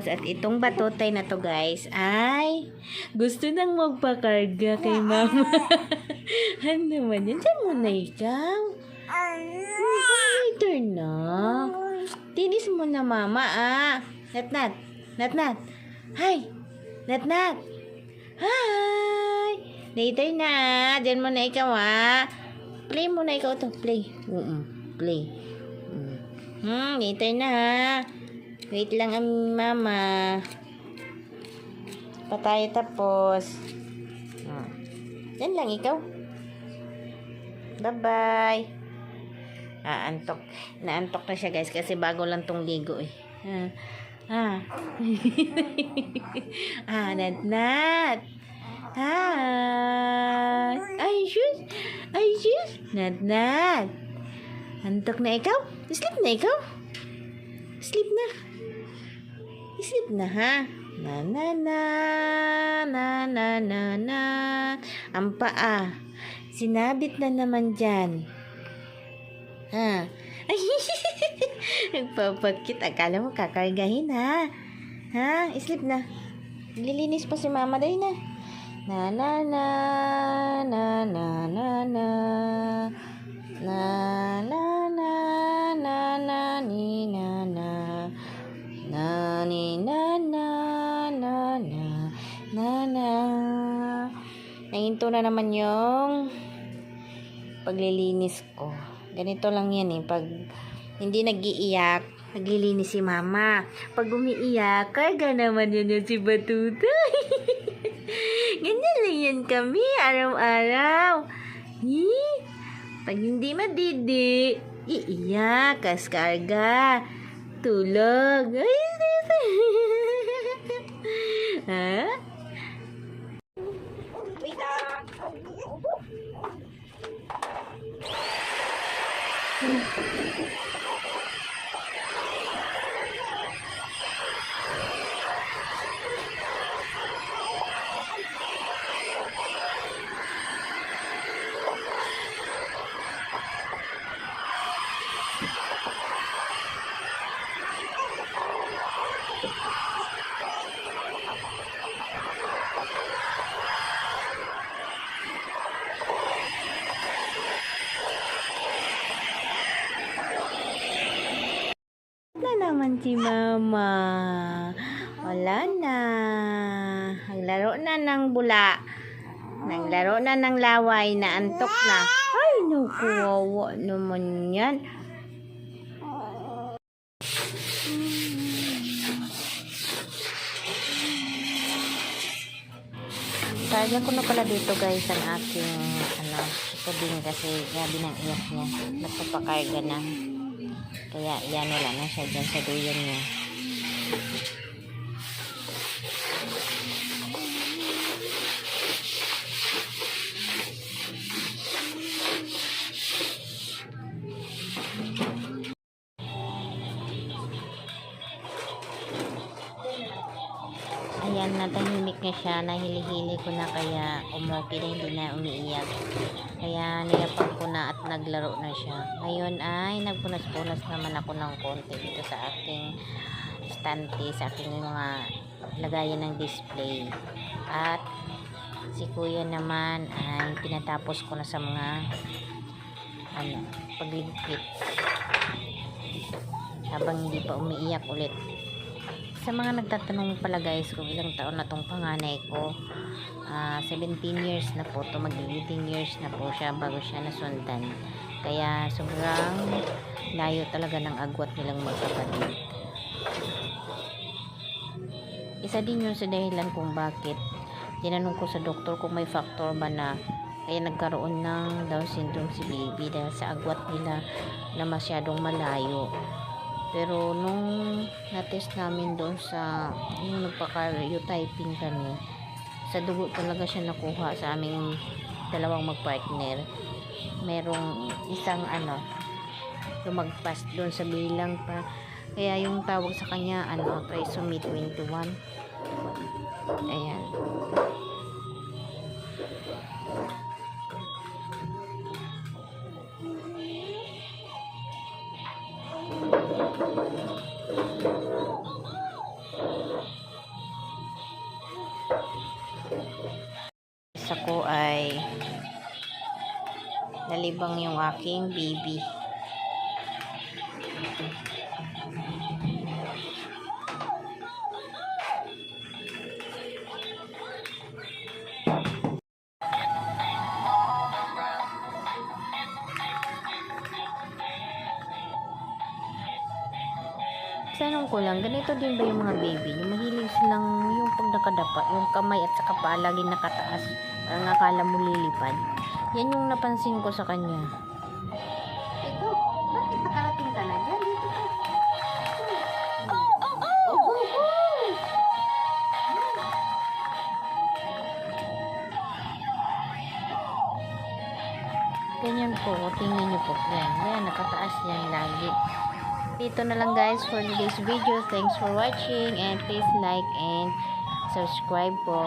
At itong batutay na to guys ay gusto nang magpakarga kay mama. Ano naman yan? Diyan muna ikaw. Later na. Tinis mo na mama Natnat. Natnat. Hi. Natnat. Hi. Later na. Diyan muna ikaw Play muna ikaw to. Play. Play. Later na Wait lang ang mama. Pa tayo tapos. Yan lang ikaw. Bye-bye. Antok. Naantok na siya guys kasi bago lang tong ligo Nat. Hi. Ay, sus. Nat. Antok na ikaw? Sleep na ikaw? Sleep na. Sleep na Na. Ang paa. Sinabit na naman dyan. Ay, nagpapakit. Akala mo kakargahin Sleep na. Lilinis pa si mama day na. Nahinto na naman yung paglilinis ko. Ganito lang yan pag hindi nag-iiyak, naglilinis si mama. Pag umiiyak, karga naman yan si Batuta. Ganyan lang yan kami, araw-araw. Pag hindi madidi, iiyak, karga, tulog. Naman si mama. Wala na. Naglaro na ng bula. Naglaro na ng laway. Naantok na. Ay, nakuwawa naman yan. Kaya ko na pala dito guys ang aking puding kasi gabi ng iyak niya. Nagpapakarga na. Kaya yan, wala na siya dyan sa duyan niya. Ayan, natahimik na siya. Nahili-hili ko na kaya umuki na, hindi na umiiyak. Kaya niyapag ko na at naglaro na siya. Ngayon ay nagpunas-punas naman ako ng konti dito sa aking stante, sa aking mga lagayan ng display. At si kuya naman ay pinatapos ko na sa mga pagligpit habang hindi pa umiiyak ulit. Sa mga nagtatanong pala guys kung ilang taon na tong panganay ko, 17 years na po to, mag-18 years na po siya bago siya nasundan. Kaya sobrang layo talaga ng agwat nilang magkapatid. Isa din yun sa dahilan kung bakit tinanong ko sa doktor kung may factor ba na kaya nagkaroon ng Down syndrome si baby dahil sa agwat nila na masyadong malayo. Pero nung na-test namin doon sa yung nagpa-karyotyping kami, sa dugo talaga siya nakuha sa aming dalawang magpartner. Merong isang lumagpas doon sa bilang pa. Kaya yung tawag sa kanya trisomy 21. Ayan. ay nalibang yung aking baby. Tanong ko lang, ganito din ba yung mga baby? Yung mahilig silang yung pag nakadapa, yung kamay at saka paa lagi nakataas, parang akala mo lilipad. Yan yung napansin ko sa kanya. Ito, bakit nakarating ka na dyan? Dito ka. Oh, go, go! Ganyan po, tingnan nyo po. Yan, nakataas yan lagi. Dito na lang guys for today's video. Thanks for watching and please like and subscribe po.